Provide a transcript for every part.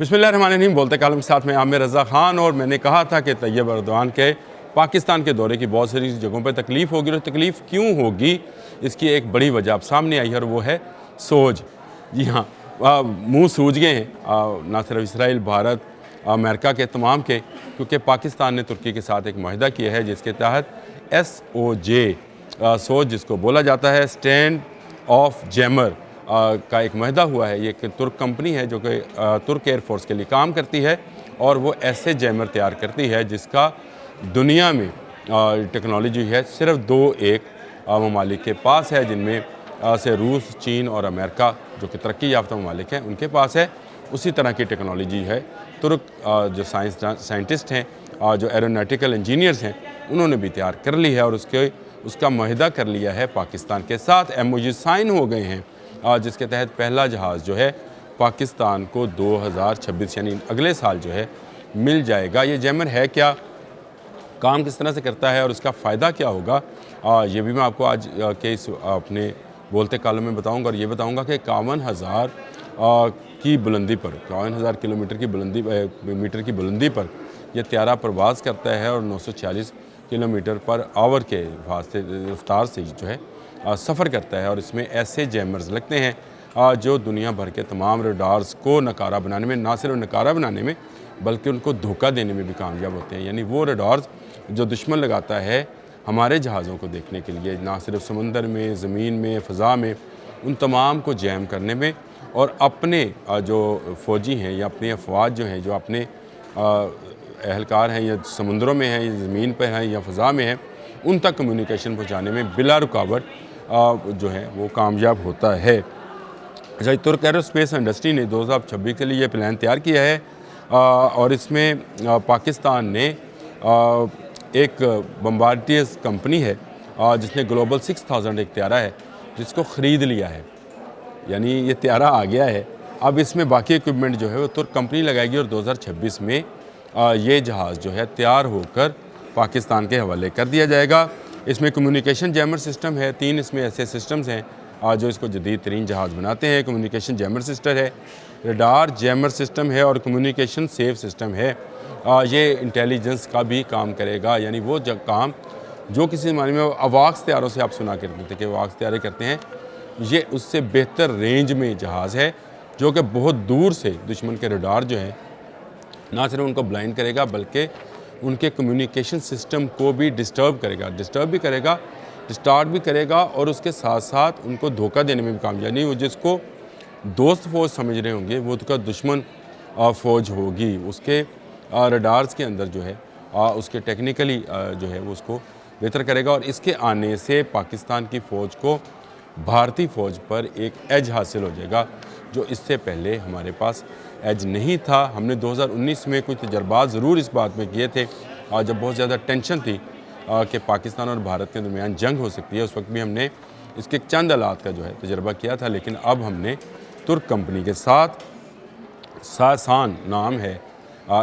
बिस्मिल्लाहिर्रहमानिर्रहीम। बोलते कालम के साथ में आमिर रज़ा ख़ान। और मैंने कहा था कि तैयब अर्दोग़ान के पाकिस्तान के दौरे की बहुत सारी जगहों पर तकलीफ़ होगी, और तकलीफ़ क्यों होगी इसकी एक बड़ी वजह अब सामने आई है, और वो है सोच। जी हाँ, मुँह सूझ गए हैं ना सिर्फ इसराइल, भारत, अमेरिका के तमाम के, क्योंकि पाकिस्तान ने तुर्की के साथ एक माहिदा किया है जिसके तहत SOJ सोच जिसको बोला जाता है, स्टैंड ऑफ जैमर का एक माहिदा हुआ है। ये एक तुर्क कंपनी है जो कि तुर्क एयरफोर्स के लिए काम करती है, और वो ऐसे जैमर तैयार करती है जिसका दुनिया में टेक्नोलॉजी है सिर्फ दो एक ममालिक के पास है, जिनमें से रूस, चीन और अमेरिका जो कि तरक्की याफ्ता ममालिक हैं उनके पास है। उसी तरह की टेक्नोलॉजी है तुर्क जो साइंटिस्ट हैं, जो एरोनॉटिकल इंजीनियर्स हैं, उन्होंने भी तैयार कर ली है, और उसका माहिदा कर लिया है पाकिस्तान के साथ। MOU साइन हो गए हैं, जिसके तहत पहला जहाज़ जो है पाकिस्तान को 2026 यानी अगले साल जो है मिल जाएगा। ये जैमर है क्या, काम किस तरह से करता है और उसका फ़ायदा क्या होगा, ये भी मैं आपको आज के इस अपने बोलते कालम में बताऊंगा। और ये बताऊंगा कि 51,000 की बुलंदी पर, 51,000 किलोमीटर की बुलंदी मीटर की बुलंदी पर यह त्यारा प्रवास करता है, और 940 किलोमीटर पर आवर के रफ्तार से जो है सफ़र करता है। और इसमें ऐसे जैमर्स लगते हैं जो दुनिया भर के तमाम रडार्स को नकारा बनाने में, ना सिर्फ नकारा बनाने में बल्कि उनको धोखा देने में भी कामयाब होते हैं। यानी वो रडार्स जो दुश्मन लगाता है हमारे जहाज़ों को देखने के लिए, ना सिर्फ समुंदर में, ज़मीन में, फ़ज़ा में, उन तमाम को जैम करने में, और अपने जो फ़ौजी हैं या अपनी अफवाज जो हैं, जो अपने एहलकार हैं, या समुंदरों में हैं, या ज़मीन पर हैं, या फ़ज़ा में हैं, उन तक कम्युनिकेशन पहुँचाने में बिला रुकावट जो है वो कामयाब होता है। अच्छा, तुर्क एरोस्पेस इंडस्ट्री ने 2026 के लिए ये प्लान तैयार किया है, और इसमें पाकिस्तान ने एक बम्बार्डियर्स कंपनी है जिसने ग्लोबल 6000 एक त्यारा है जिसको ख़रीद लिया है, यानी ये त्यारा आ गया है। अब इसमें बाकी इक्विपमेंट जो है वो तुर्क कंपनी लगाएगी, और 2026 में ये जहाज़ जो है तैयार होकर पाकिस्तान के हवाले कर दिया जाएगा। इसमें कम्युनिकेशन जैमर सिस्टम है, 3 इसमें ऐसे सिस्टम्स हैं जो इसको जदीद तरीन जहाज़ बनाते हैं। कम्युनिकेशन जैमर सिस्टम है, रडार जैमर सिस्टम है, और कम्युनिकेशन सेफ सिस्टम है। ये इंटेलिजेंस का भी काम करेगा, यानी वो काम जो किसी ज़माने में अवाक्स त्यारों से आप सुना करते थे कि अवाक्स त्यारे करते हैं, ये उससे बेहतर रेंज में जहाज़ है जो कि बहुत दूर से दुश्मन के रडार जो हैं ना सिर्फ उनको ब्लाइंड करेगा बल्कि उनके कम्युनिकेशन सिस्टम को भी डिस्टर्ब भी करेगा, डिस्टार्ट भी करेगा, और उसके साथ साथ उनको धोखा देने में भी कामयाब। यानी वो जिसको दोस्त फ़ौज समझ रहे होंगे वो उसका दुश्मन फ़ौज होगी। उसके रडार्स के अंदर जो है उसके टेक्निकली जो है वो उसको बेहतर करेगा, और इसके आने से पाकिस्तान की फ़ौज को भारतीय फ़ौज पर एक एज हासिल हो जाएगा जो इससे पहले हमारे पास एज नहीं था। हमने 2019 में कुछ तजर्बात ज़रूर इस बात में किए थे, जब बहुत ज़्यादा टेंशन थी कि पाकिस्तान और भारत के दरमियान जंग हो सकती है। उस वक्त भी हमने इसके चंद आलात का जो है तजर्बा किया था, लेकिन अब हमने तुर्क कंपनी के साथ, सासान नाम है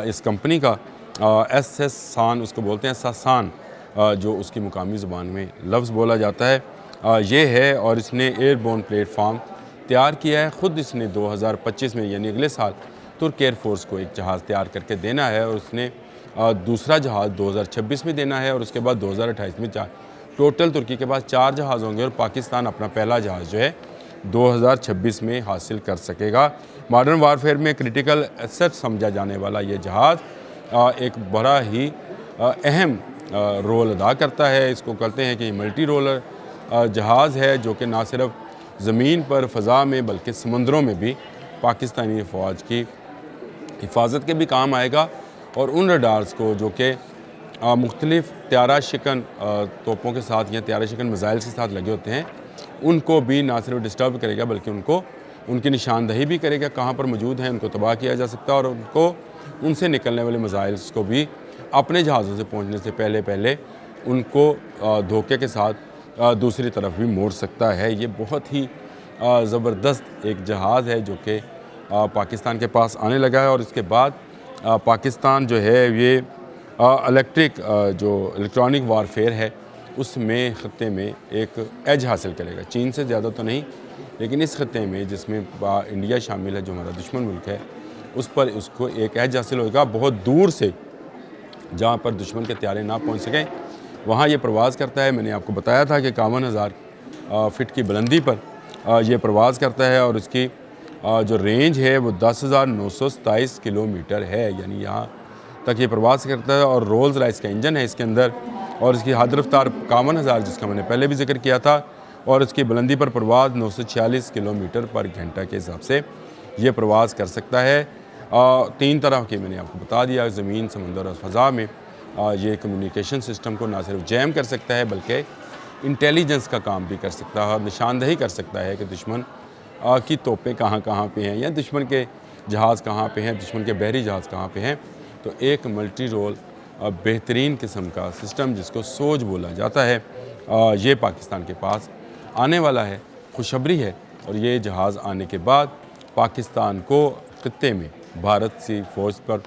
इस कंपनी का, SS सान उसको बोलते हैं, सासान जो उसकी मुकामी ज़ुबान में लफ्ज़ बोला जाता है, ये है। और इसने एयरबोर्न प्लेटफार्म तैयार किया है। ख़ुद इसने 2025 में यानी अगले साल तुर्क एयरफोर्स को एक जहाज़ तैयार करके देना है, और उसने दूसरा जहाज़ 2026 में देना है, और उसके बाद 2028 में टोटल तुर्की के पास 4 जहाज़ होंगे, और पाकिस्तान अपना पहला जहाज़ जो है 2026 में हासिल कर सकेगा। मॉडर्न वारफेयर में क्रिटिकल एसेट समझा जाने वाला ये जहाज़ एक बड़ा ही अहम रोल अदा करता है। इसको कहते हैं कि मल्टी रोलर जहाज़ है जो कि ना सिर्फ ज़मीन पर, फ़ज़ा में, बल्कि समुंदरों में भी पाकिस्तानी फ़ौज की हिफाजत के भी काम आएगा, और उन रडार्स को जो कि मुख्तलिफ़ त्यारा शिकन तोपों के साथ या त्यारा शिकन मिज़ाइल के साथ लगे होते हैं, उनको भी ना सिर्फ डिस्टर्ब करेगा बल्कि उनकी निशानदही भी करेगा, कहाँ पर मौजूद हैं उनको तबाह किया जा सकता है, और उनसे निकलने वाले मिज़ाइल्स को भी अपने जहाज़ों से पहुँचने से पहले उनको धोखे के साथ दूसरी तरफ भी मोड़ सकता है। ये बहुत ही ज़बरदस्त एक जहाज़ है जो कि पाकिस्तान के पास आने लगा है, और इसके बाद पाकिस्तान जो है ये जो इलेक्ट्रॉनिक वारफेयर है उसमें ख़त्ते में एक एज हासिल करेगा। चीन से ज़्यादा तो नहीं, लेकिन इस ख़त्ते में जिसमें इंडिया शामिल है जो हमारा दुश्मन मुल्क है, उस पर उसको एक एज हासिल होगा। बहुत दूर से जहाँ पर दुश्मन के त्यारे ना पहुँच सकें वहाँ ये प्रवास करता है। मैंने आपको बताया था कि 51,000 फिट की बुलंदी पर ये प्रवास करता है और उसकी जो रेंज है वो 10,927 किलोमीटर है, यानी यहाँ तक ये प्रवास करता है। और रोल्स रॉयस का इंजन है इसके अंदर और इसकी हद रफ्तार 51,000 जिसका मैंने पहले भी जिक्र किया था और इसकी बुलंदी पर प्रवास 946 किलोमीटर पर घंटा के हिसाब से ये प्रवास कर सकता है। 3 तरह की मैंने आपको बता दिया, ज़मीन, समंदर और फ़ज़ा में ये कम्युनिकेशन सिस्टम को ना सिर्फ जैम कर सकता है बल्कि इंटेलिजेंस का काम भी कर सकता है और निशानदही कर सकता है कि दुश्मन की तोपें कहाँ कहाँ पे हैं या दुश्मन के जहाज़ कहाँ पे हैं, दुश्मन के बहरी जहाज़ कहाँ पे हैं। तो एक मल्टी रोल बेहतरीन किस्म का सिस्टम जिसको सोच बोला जाता है ये पाकिस्तान के पास आने वाला है। खुशखबरी है और ये जहाज़ आने के बाद पाकिस्तान को खित्ते में भारत सी फ़ौज पर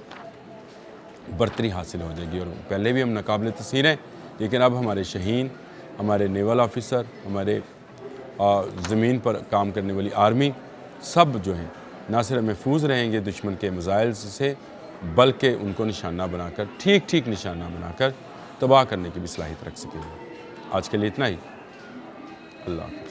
बर्तरी हासिल हो जाएगी। और पहले भी हम नाकाबिल तस्वीर हैं, लेकिन अब हमारे शहीन, हमारे नेवल ऑफिसर, हमारे ज़मीन पर काम करने वाली आर्मी सब जो हैं ना सिर्फ महफूज रहेंगे दुश्मन के मिसाइल से बल्कि उनको निशाना बनाकर ठीक निशाना बनाकर तबाह करने की भी सलाहियत रख सकेंगे। आज के लिए इतना ही। अल्लाह हाफ़िज़।